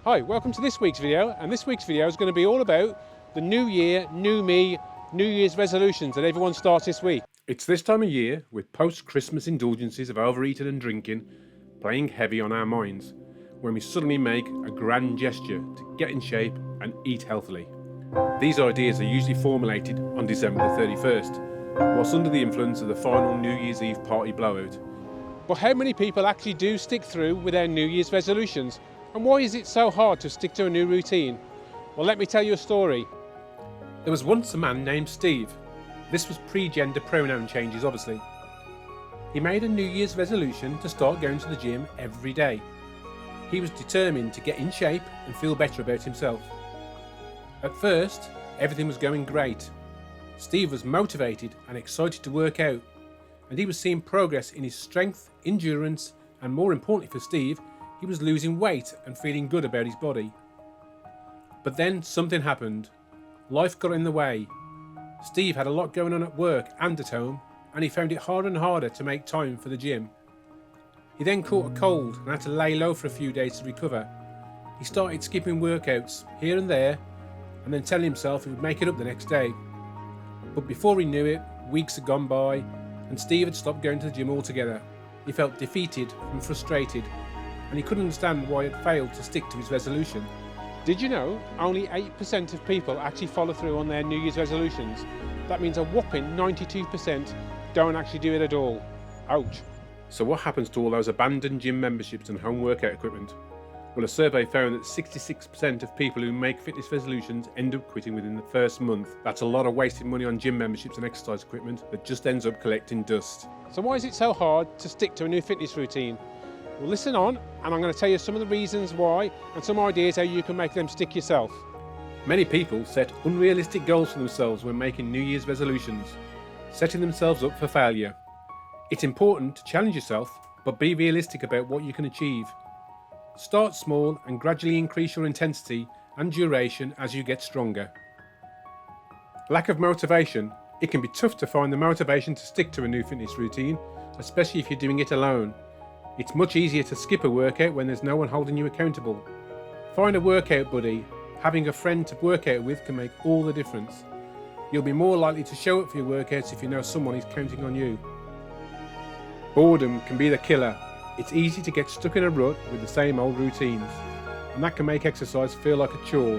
Hi, welcome to this week's video, and this week's video is going to be all about the new year, new me, New Year's resolutions that everyone starts this week. It's this time of year with post-Christmas indulgences of overeating and drinking playing heavy on our minds when we suddenly make a grand gesture to get in shape and eat healthily. These ideas are usually formulated on December the 31st, whilst under the influence of the final New Year's Eve party blowout. But how many people actually do stick through with their New Year's resolutions? And why is it so hard to stick to a new routine? Well, let me tell you a story. There was once a man named Steve. This was pre-gender pronoun changes, obviously. He made a New Year's resolution to start going to the gym every day. He was determined to get in shape and feel better about himself. At first, everything was going great. Steve was motivated and excited to work out, and he was seeing progress in his strength, endurance, and more importantly for Steve, he was losing weight and feeling good about his body. But then something happened. Life got in the way. Steve had a lot going on at work and at home, and he found it harder and harder to make time for the gym. He then caught a cold and had to lay low for a few days to recover. He started skipping workouts here and there, and then telling himself he would make it up the next day. But before he knew it, weeks had gone by, and Steve had stopped going to the gym altogether. He felt defeated and frustrated, and he couldn't understand why he had failed to stick to his resolution. Did you know only 8% of people actually follow through on their New Year's resolutions? That means a whopping 92% don't actually do it at all. Ouch. So what happens to all those abandoned gym memberships and home workout equipment? Well, a survey found that 66% of people who make fitness resolutions end up quitting within the first month. That's a lot of wasted money on gym memberships and exercise equipment that just ends up collecting dust. So why is it so hard to stick to a new fitness routine? Well, listen on, and I'm going to tell you some of the reasons why and some ideas how you can make them stick yourself. Many people set unrealistic goals for themselves when making New Year's resolutions, setting themselves up for failure. It's important to challenge yourself, but be realistic about what you can achieve. Start small and gradually increase your intensity and duration as you get stronger. Lack of motivation. It can be tough to find the motivation to stick to a new fitness routine, especially if you're doing it alone. It's much easier to skip a workout when there's no one holding you accountable. Find a workout buddy. Having a friend to work out with can make all the difference. You'll be more likely to show up for your workouts if you know someone is counting on you. Boredom can be the killer. It's easy to get stuck in a rut with the same old routines, and that can make exercise feel like a chore.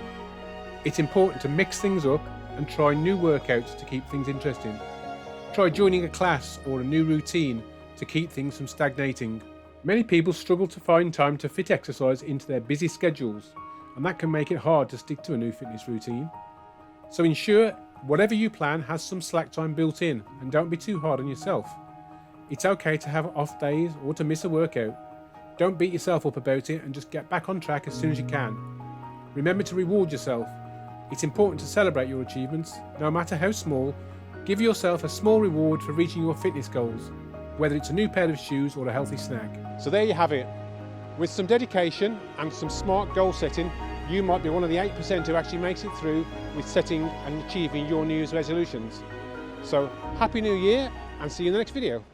It's important to mix things up and try new workouts to keep things interesting. Try joining a class or a new routine to keep things from stagnating. Many people struggle to find time to fit exercise into their busy schedules, and that can make it hard to stick to a new fitness routine. So ensure whatever you plan has some slack time built in, and don't be too hard on yourself. It's okay to have off days or to miss a workout. Don't beat yourself up about it and just get back on track as soon as you can. Remember to reward yourself. It's important to celebrate your achievements, no matter how small. Give yourself a small reward for reaching your fitness goals, whether it's a new pair of shoes or a healthy snack. So there you have it. With some dedication and some smart goal setting, you might be one of the 8% who actually makes it through with setting and achieving your New Year's resolutions. So Happy New Year, and see you in the next video.